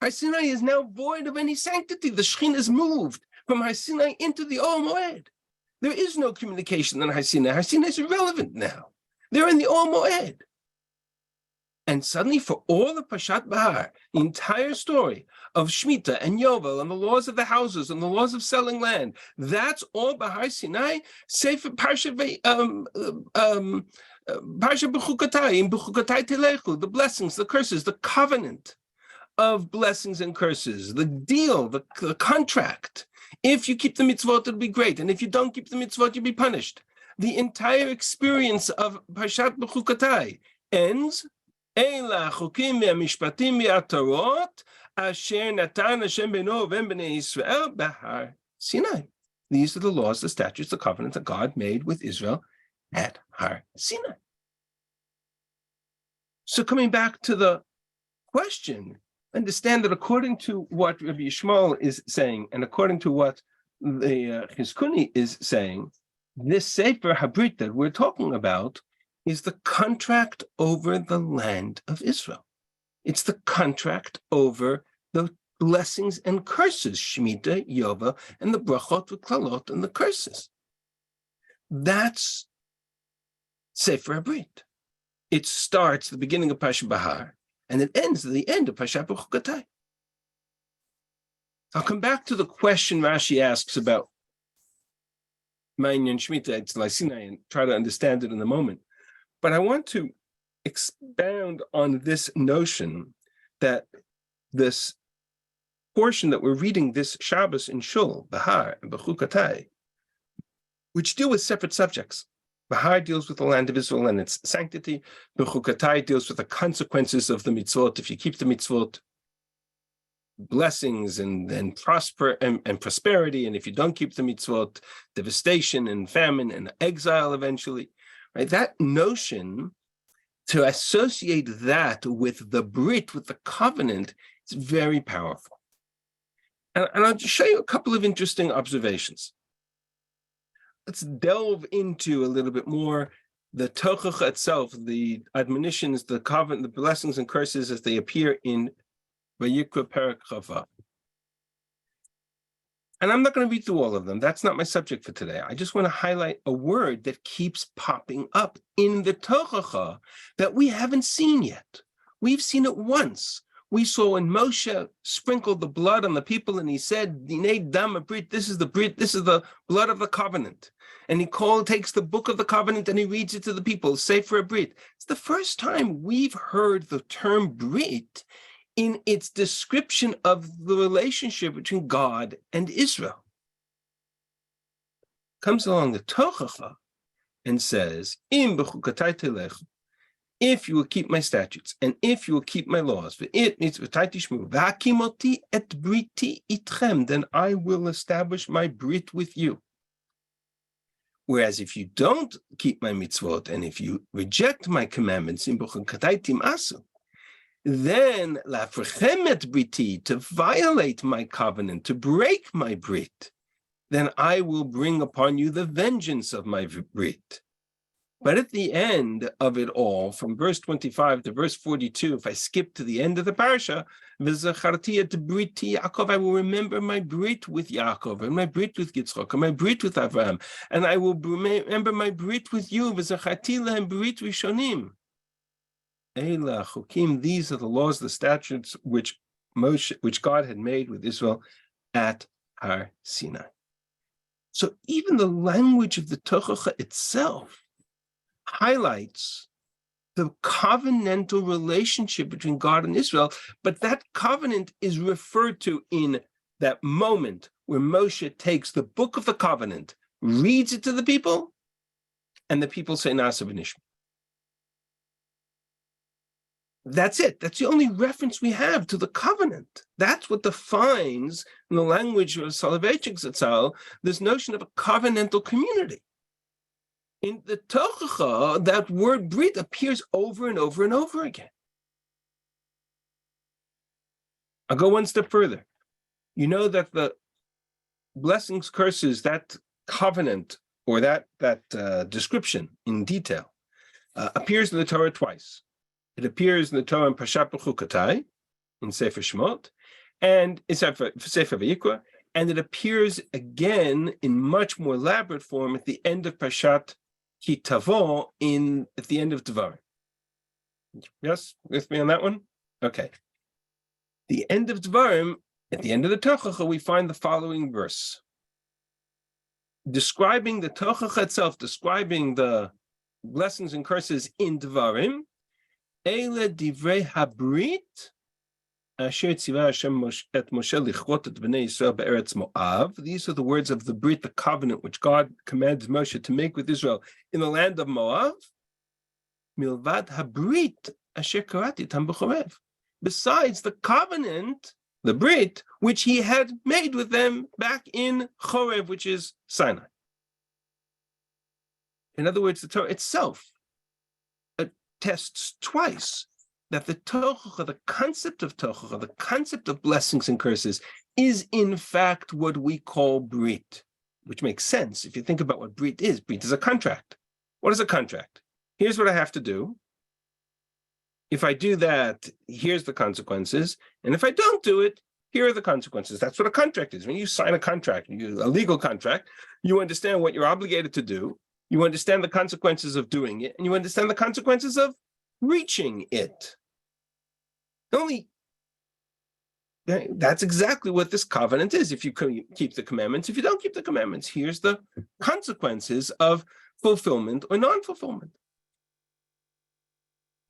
Har Sinai is now void of any sanctity. The Shekhinah is moved from Har Sinai into the Ol Moed. There is no communication on Har Sinai. Har Sinai is irrelevant now. They're in the Ol Moed. And suddenly, for all of Parshat Behar, the entire story of Shemitah and Yovel and the laws of the houses and the laws of selling land, that's all Behar Sinai. Sefer Parsha Bechukotai, in Bechukotai Telechu, the blessings, the curses, the covenant of blessings and curses, the deal, the contract. If you keep the mitzvot, it'll be great. And if you don't keep the mitzvot, you'll be punished. The entire experience of Parshat Bechukotai ends Eila chukim ve'mishpatim ve'atorot asher natan Hashem beno uven bnei Yisrael behar Sinai. These are the laws, the statutes, the covenant that God made with Israel at Har Sinai. So coming back to the question, understand that according to what Rabbi Yishmael is saying, and according to what the Chizkuni is saying, this Sefer Habrit that we're talking about is the contract over the land of Israel. It's the contract over the blessings and curses, Shemitah, Yovel, and the brachot, the klalot, and the curses. That's Sefer Habrit. It starts at the beginning of Parshat Behar, and it ends at the end of Parshat Bechukotai. I'll come back to the question Rashi asks about Ma'inyan Shemitah Tzlai Sinai and try to understand it in a moment. But I want to expound on this notion that this portion that we're reading this Shabbos in Shul, Behar and Bechukotai, which deal with separate subjects. Behar deals with the land of Israel and its sanctity. Bechukotai deals with the consequences of the mitzvot. If you keep the mitzvot, blessings and prosperity, and if you don't keep the mitzvot, devastation and famine and exile eventually. Right? That notion, to associate that with the Brit, with the covenant, is very powerful. And I'll just show you a couple of interesting observations. Let's delve into a little bit more the Tochacha itself, the admonitions, the covenant, the blessings and curses as they appear in Vayikra Perek Chava. And I'm not going to read through all of them. That's not my subject for today. I just want to highlight a word that keeps popping up in the Tochacha that we haven't seen yet. We've seen it once. We saw when Moshe sprinkled the blood on the people and he said, Dinei Dam Brit, this is the Brit, this is the blood of the covenant. And he takes the book of the covenant and he reads it to the people, Sefer Brit. It's the first time we've heard the term Brit in its description of the relationship between God and Israel. Comes along the Tochacha and says, Im Bechukotai telech, if you will keep my statutes, and if you will keep my laws, then I will establish my brit with you. Whereas if you don't keep my mitzvot, and if you reject my commandments, then to violate my covenant, to break my brit, then I will bring upon you the vengeance of my brit. But at the end of it all, from verse 25 to verse 42, if I skip to the end of the parsha, I will remember my brit with Yaakov, and my brit with Yitzchak, and my brit with Avraham, and I will remember my brit with you, these are the laws, the statutes which God had made with Israel at Har Sinai. So even the language of the Tochacha itself highlights the covenantal relationship between God and Israel, but that covenant is referred to in that moment where Moshe takes the book of the covenant, reads it to the people, and the people say Nasa v'nishma. That's it. That's the only reference we have to the covenant. That's what defines, in the language of Soloveitchik Zatzal, this notion of a covenantal community. In the Tochacha, that word Brit appears over and over and over again. I'll go one step further. You know that the blessings, curses, that covenant or that description in detail appears in the Torah twice. It appears in the Torah in Parshat Bechukotai, in Sefer Shemot, and in Sefer Vayikra, and it appears again in much more elaborate form at the end of Parshat Kitavo, at the end of Devarim. Yes, with me on that one? Okay. The end of Devarim, at the end of the Tochacha, we find the following verse. Describing the Tochacha itself, describing the blessings and curses in Devarim, Eile divrei habrit asher tzivah Hashem et Moshe lichot et bnei Yisrael be'eretz Moav. These are the words of the Brit, the covenant which God commanded Moshe to make with Israel in the land of Moav. Milvad habrit asher karati tam b'chorev. Besides the covenant, the Brit, which he had made with them back in Chorev, which is Sinai. In other words, the Torah itself attests twice that the Tochacha, the concept of Tochacha, the concept of blessings and curses, is in fact what we call Brit, which makes sense if you think about what Brit is. Brit is a contract. What is a contract? Here's what I have to do. If I do that, here's the consequences. And if I don't do it, here are the consequences. That's what a contract is. When you sign a contract, a legal contract, you understand what you're obligated to do. You understand the consequences of doing it, and you understand the consequences of reaching it. That's exactly what this covenant is. If you keep the commandments, if you don't keep the commandments, here's the consequences of fulfillment or non-fulfillment.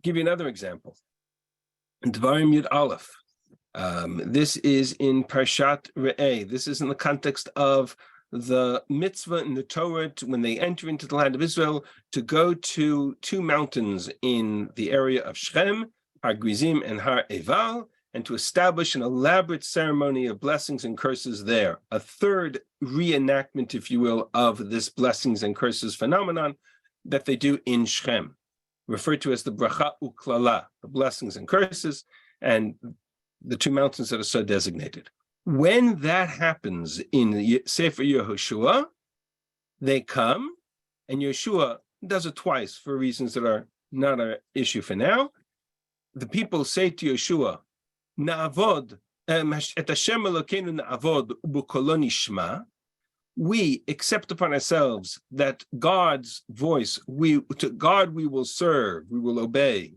Give you another example. In Devarim Yud Aleph, this is in Parshat Re'eh. This is in the context of the mitzvah in the Torah when they enter into the land of Israel to go to two mountains in the area of Shechem, Har Grizim and Har Eval, and to establish an elaborate ceremony of blessings and curses there. A third reenactment, if you will, of this blessings and curses phenomenon that they do in Shechem, referred to as the bracha uklala, the blessings and curses, and the two mountains that are so designated. When that happens in Sefer Yehoshua, they come, and Yeshua does it twice for reasons that are not an issue for now. The people say to Yeshua, "Na'avod et Hashem Elokeinu na'avod u'b'kolo nishma." We accept upon ourselves that God's voice, to God we will serve, we will obey,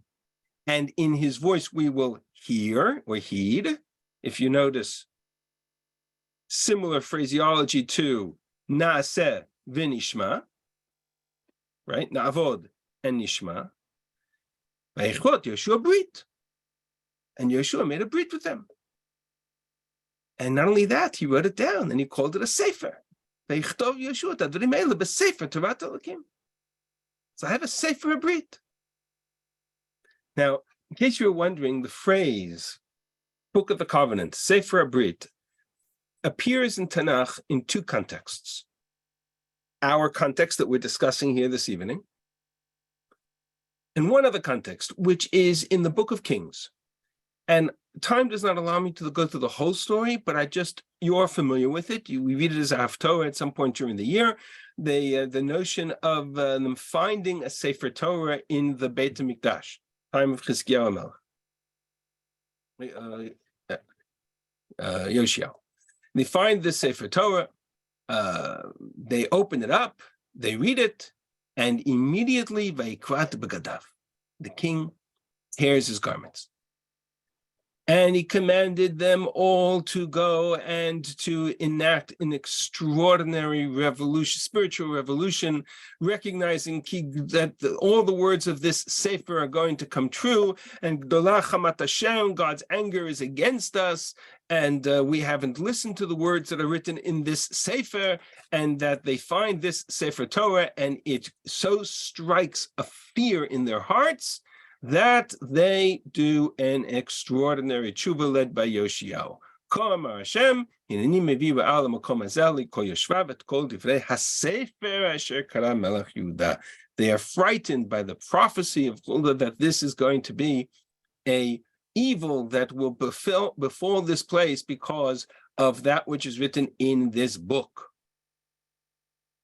and in His voice we will hear or heed. If you notice, similar phraseology to Naaseh v'nishma, right? Na'avod and nishma. Vayichot Yeshua brit, and Yeshua made a brit with them. And not only that, he wrote it down and he called it a sefer. Vayichtov Yeshua tadvarim eila b'sefer Torah Elokim. So I have a sefer brit. Now, in case you were wondering, the phrase Book of the Covenant, Sefer Brit, appears in Tanakh in two contexts. Our context that we're discussing here this evening, and one other context, which is in the Book of Kings. And time does not allow me to go through the whole story, but you're familiar with it. We read it as a Haftorah at some point during the year. The notion of them finding a Sefer Torah in the Beit HaMikdash, time of Chizkiyahu HaMelech. Yoshiao. They find this Sefer Torah, they open it up, they read it, and immediately Vaikrat Begadav, the king tears his garments. And he commanded them all to go and to enact an extraordinary revolution, spiritual revolution, recognizing that all the words of this Sefer are going to come true. And Gdolah Chamat Hashem, God's anger is against us, and we haven't listened to the words that are written in this Sefer, and that they find this Sefer Torah, and it so strikes a fear in their hearts that they do an extraordinary tshuva led by Yoshiyahu. Kol Hashem, hineni mevi ba'al hamakom hazeh likol yoshvav et kol divrei hasefer asher kara melech Yehuda. They are frightened by the prophecy of Huldah that this is going to be a evil that will befall this place because of that which is written in this book.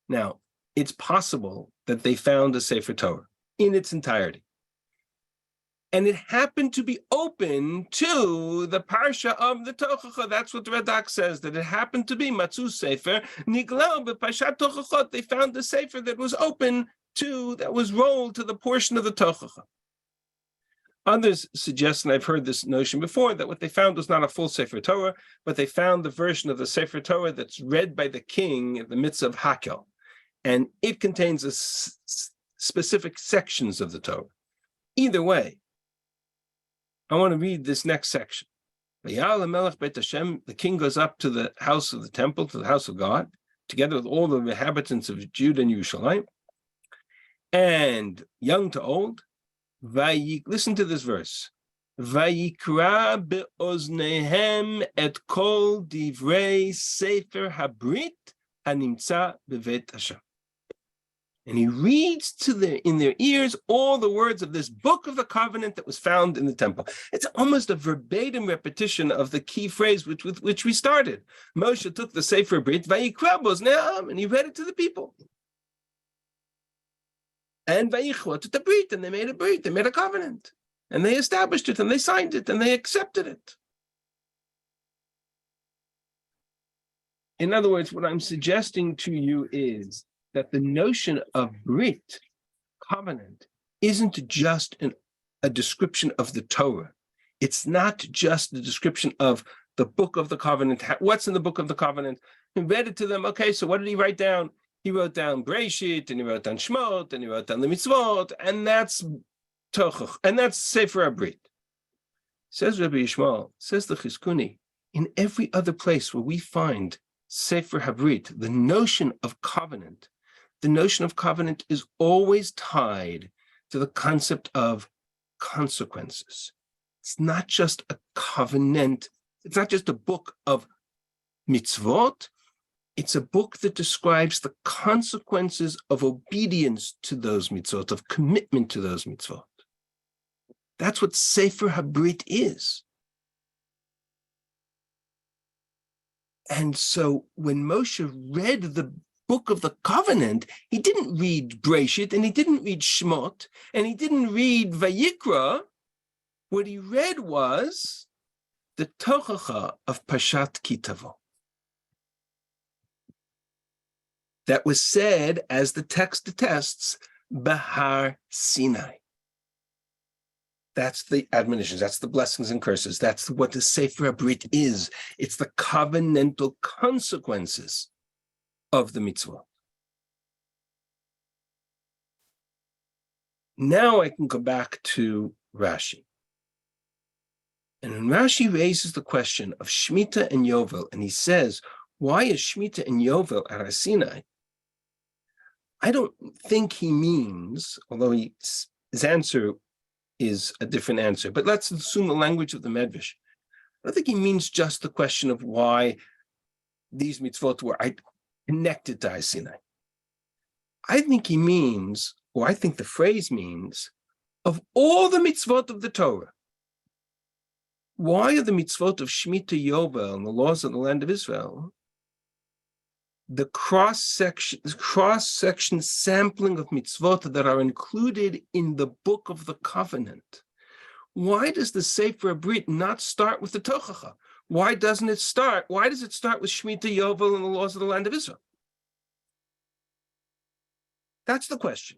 Now, it's possible that they found a Sefer Torah in its entirety. And it happened to be open to the Parsha of the Tochacha. That's what the Radak says, that it happened to be Matzu Sefer, Niglau b'Parshat Tochachot. They found the Sefer that was open to, that was rolled to the portion of the Tochacha. Others suggest, and I've heard this notion before, that what they found was not a full Sefer Torah, but they found the version of the Sefer Torah that's read by the king in the midst of Hakel. And it contains specific sections of the Torah. Either way, I want to read this next section. The king goes up to the house of the temple, to the house of God, together with all the inhabitants of Judah and Yerushalayim, and young to old. Listen to this verse. Vayikra be'oznehem et kol divrei sefer habrit hanimtza bevet Hashem. And he reads in their ears all the words of this book of the covenant that was found in the temple. It's almost a verbatim repetition of the key phrase with which we started. Moshe took the Sefer Brit, Vayikra b'oznehem, and he read it to the people. And Vayichwa to the Brit, and they made a Brit, they made a covenant, and they established it, and they signed it, and they accepted it. In other words, what I'm suggesting to you is that the notion of Brit, covenant, isn't just a description of the Torah. It's not just the description of the book of the covenant. What's in the book of the covenant? He read it to them. Okay, so what did he write down? He wrote down Breshit, and he wrote down Shmot, and he wrote down the mitzvot, and that's Tochach, and that's Sefer HaBrit. Says Rabbi Yishmael, says the Chizkuni, in every other place where we find Sefer HaBrit, the notion of covenant is always tied to the concept of consequences. It's not just a covenant, it's not just a book of mitzvot, it's a book that describes the consequences of obedience to those mitzvot, of commitment to those mitzvot. That's what Sefer HaBrit is. And so when Moshe read the book of the covenant, he didn't read Breshit, and he didn't read Shmot, and he didn't read Vayikra. What he read was the Tochacha of Parshat Kitavo. That was said, as the text attests, Behar Sinai. That's the admonitions, that's the blessings and curses. That's what the Sefer HaBrit is. It's the covenantal consequences of the mitzvah. Now I can go back to Rashi. And when Rashi raises the question of Shemitah and Yovel, and he says, why is Shemitah and Yovel at Har Sinai? I don't think he means, although his answer is a different answer, but let's assume the language of the Medrash. I don't think he means just the question of why these mitzvot were connected to Har Sinai. I think he means, or I think the phrase means, of all the mitzvot of the Torah, why are the mitzvot of Shemitah, Yovel, and the laws of the land of Israel, the cross-section sampling of mitzvot that are included in the book of the covenant? Why does the Sefer HaBrit not start with the Tochacha? Why does it start with Shemitah, Yovel, and the laws of the land of Israel? That's the question.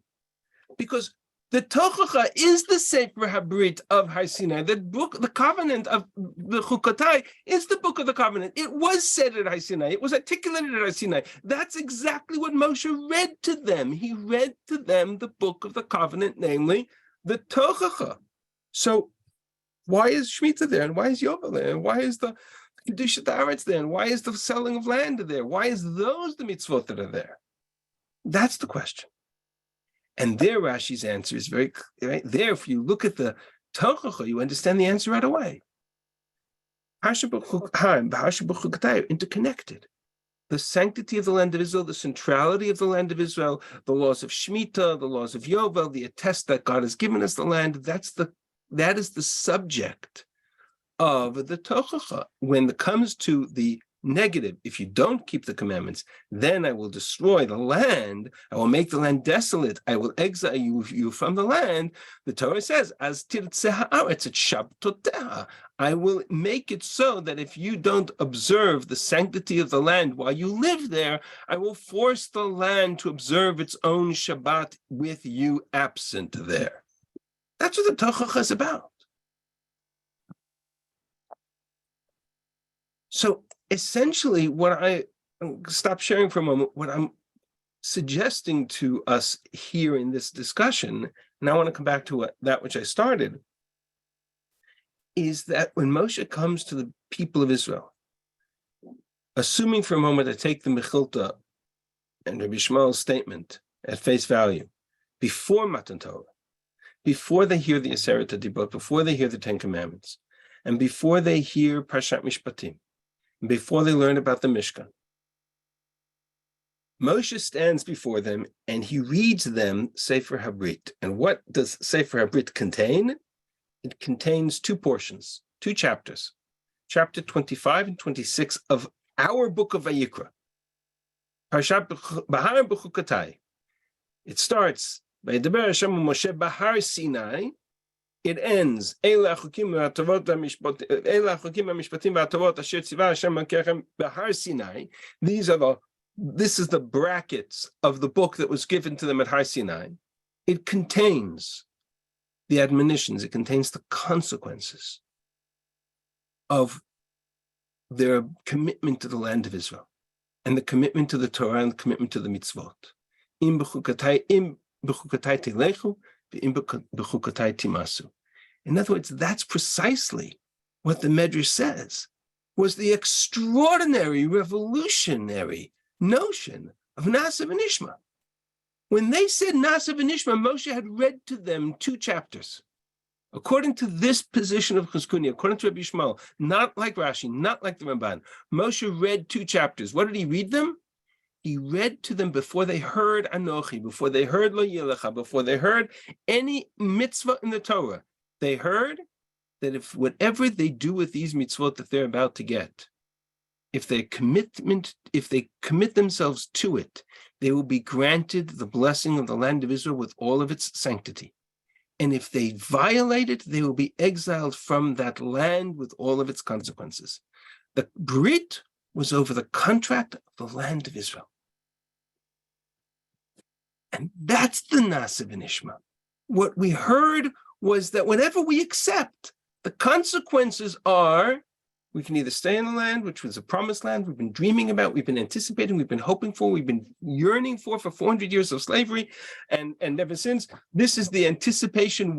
Because the Tochacha is the Sefer HaBrit of Har Sinai. The book, the covenant of Bechukotai, is the book of the covenant. It was said at Har Sinai. It was articulated at Har Sinai. That's exactly what Moshe read to them. He read to them the book of the covenant, namely the Tochacha. So why is Shemitah there? And why is Yovel there? And why is the Kedushat Haaretz there? And why is the selling of land there? Why is those the mitzvot that are there? That's the question. And there Rashi's answer is very clear. Right? There, if you look at the Tochacha, you understand the answer right away. Parshat Bechukotai are interconnected. The sanctity of the land of Israel, the centrality of the land of Israel, the laws of Shemitah, the laws of Yovel, the attest that God has given us the land, that is the subject of the Tochacha. When it comes to the negative, if you don't keep the commandments, then I will destroy the land, I will make the land desolate, I will exile you from the land. The Torah says, as tirtzeh haaretz et shabtoteha, I will make it so that if you don't observe the sanctity of the land while you live there, I will force the land to observe its own Shabbat with you absent there. That's what the Tochacha is about. So essentially, stop sharing for a moment, what I'm suggesting to us here in this discussion, and I want to come back to that which I started, is that when Moshe comes to the people of Israel, assuming for a moment I take the Mechilta and Rabbi Shmuel's statement at face value, before Matan Torah, before they hear the Aseret HaDibot, before they hear the Ten Commandments, and before they hear Parshat Mishpatim, before they learn about the Mishkan, Moshe stands before them and he reads them Sefer HaBrit. And what does Sefer HaBrit contain? It contains two portions, two chapters, chapter 25 and 26 of our book of Vayikra, Parshat Behar and Bechukotai. It starts by Vayidaber Hashem Moshe Behar Sinai. It ends, Eila Chukim HaMishpatim VaTorot Asher Tzivah Hashem Elokechem Behar Sinai. This is the brackets of the book that was given to them at Har Sinai. It contains the admonitions, it contains the consequences of their commitment to the land of Israel and the commitment to the Torah and the commitment to the mitzvot. Im Bechukotai Tilechu, Im Bechukotai Timasu. In other words, that's precisely what the Medrash says was the extraordinary, revolutionary notion of Na'aseh v'Nishma. When they said Na'aseh v'Nishma, Moshe had read to them two chapters. According to this position of Chizkuni, according to Rabbi Shmuel, not like Rashi, not like the Ramban, Moshe read two chapters. What did he read them? He read to them before they heard Anochi, before they heard Lo Yilecha, before they heard any mitzvah in the Torah. They heard that if whatever they do with these mitzvot that they're about to get, if they commit themselves to it, they will be granted the blessing of the land of Israel with all of its sanctity. And if they violate it, they will be exiled from that land with all of its consequences. The Brit was over the contract of the land of Israel. And that's the Na'aseh v'Nishma. What we heard was that whenever we accept, the consequences are we can either stay in the land, which was a promised land we've been dreaming about, we've been anticipating, we've been hoping for, we've been yearning for 400 years of slavery, and ever since. This is the anticipation,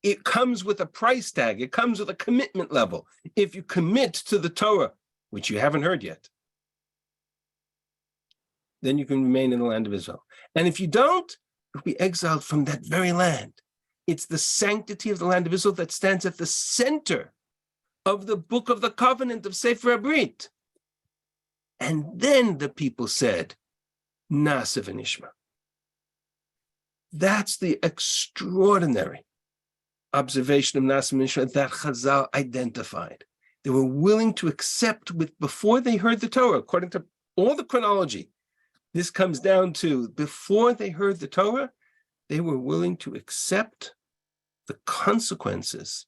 it comes with a price tag, it comes with a commitment level. If you commit to the Torah, which you haven't heard yet, then you can remain in the land of Israel. And if you don't, you'll be exiled from that very land. It's the sanctity of the land of Israel that stands at the center of the book of the covenant of Sefer HaBrit. And then the people said, Na'aseh v'Nishma. That's the extraordinary observation of Na'aseh v'Nishma that Chazal identified. They were willing to accept before they heard the Torah, according to all the chronology. This comes down to before they heard the Torah, they were willing to accept the consequences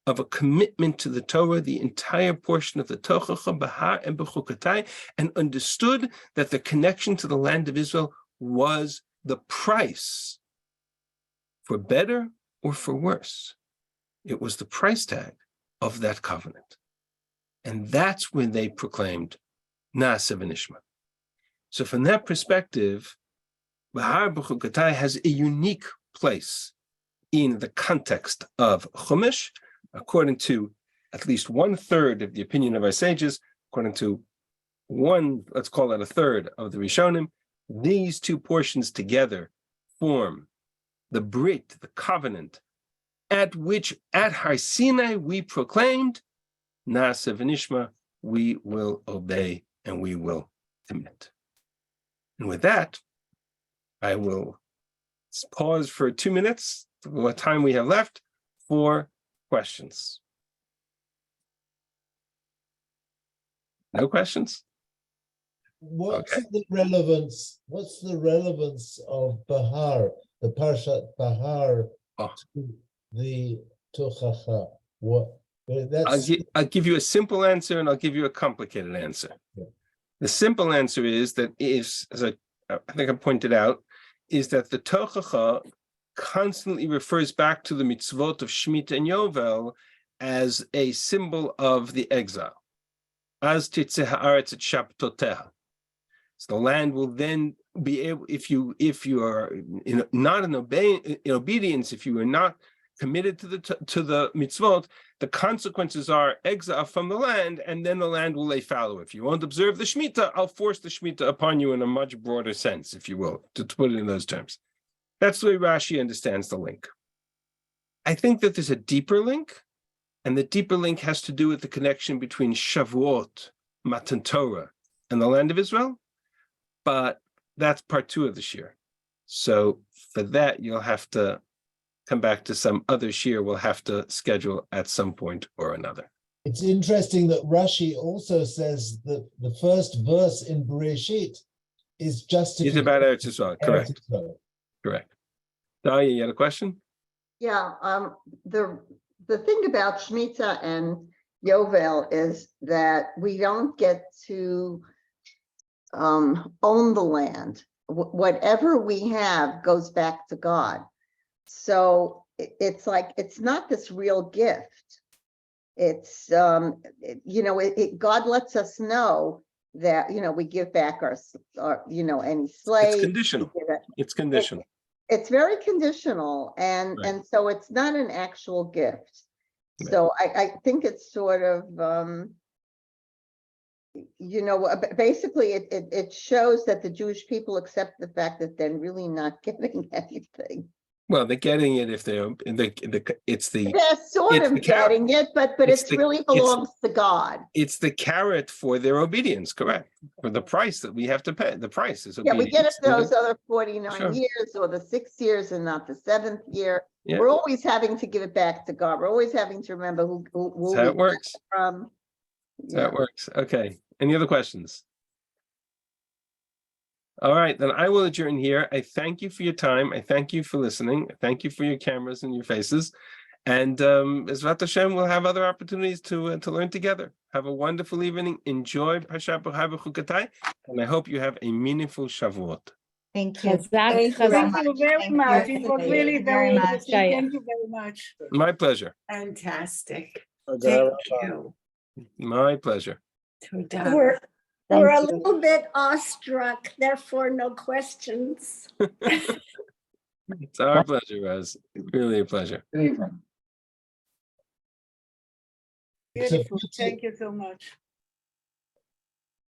of a commitment to the Torah, the entire portion of the Tochacha, Behar, and Bechukotai, and understood that the connection to the land of Israel was the price for better or for worse. It was the price tag of that covenant. And that's when they proclaimed Na'aseh v'Nishma. So from that perspective, Behar Bechukotai has a unique place in the context of Chumash, according to at least 1/3 of the opinion of our sages, according to let's call it a third of the Rishonim. These two portions together perform the Brit, the covenant, at which at Har Sinai we proclaimed, Na'aseh v'nishma, we will obey and we will commit. And with that, I will pause for 2 minutes, what time we have left, for questions. No questions? What's Okay. the relevance? What's the relevance of Behar, the Parshat Behar, Oh. to the Tochacha? What? That's I'll give you a simple answer and I'll give you a complicated answer. Yeah. The simple answer is that as I think I pointed out, is that the Tochacha constantly refers back to the mitzvot of Shemitah and Yovel as a symbol of the exile. As titzeh haaretz et shabtoteha. So the land will then be able, if you are not in obedience, if you are not committed to the mitzvot, the consequences are exile from the land, and then the land will lay fallow. If you won't observe the Shemitah, I'll force the Shemitah upon you in a much broader sense, if you will, to put it in those terms. That's the way Rashi understands the link. I think that there's a deeper link, and the deeper link has to do with the connection between Shavuot, Matan Torah, and the land of Israel. But that's part 2 of the shir. So for that, you'll have to come back to some other shir we'll have to schedule at some point or another. It's interesting that Rashi also says that the first verse in Bereshit is just It's about Eretz Yisrael, correct? Correct. Dalia, you had a question? Yeah, the thing about Shemitah and Yovel is that we don't get to own the land. Whatever we have goes back to God. So it's like, it's not this real gift. It's, God lets us know that, we give back our any slave. It's conditional. It's conditional. It's very conditional, and Right. and so it's not an actual gift. Right. So I think it's sort of basically it shows that the Jewish people accept the fact that they're really not getting anything. Well, they're getting it if they're They're getting it, but it really belongs to God. It's the carrot for their obedience, correct? For the price that we have to pay. The price is obedience. Yeah, we get it those other 49 Sure. years or the 6 years and not the 7th year. Yeah. We're always having to give it back to God. We're always having to remember who That's how it we works. get from. That works. Okay. Any other questions? All right, then I will adjourn here. I thank you for your time. I thank you for listening. I thank you for your cameras and your faces. And Ezrat Hashem, we'll have other opportunities to learn together. Have a wonderful evening. Enjoy Parshat Bechukotai, and I hope you have a meaningful Shavuot. Thank you. Thank you Thank you very much. It was really very much. interesting. Thank you very much. My pleasure. Fantastic. Thank you. My pleasure. We're a little bit awestruck, therefore no questions. It's our pleasure, Rose. Really a pleasure. Beautiful. Thank you so much.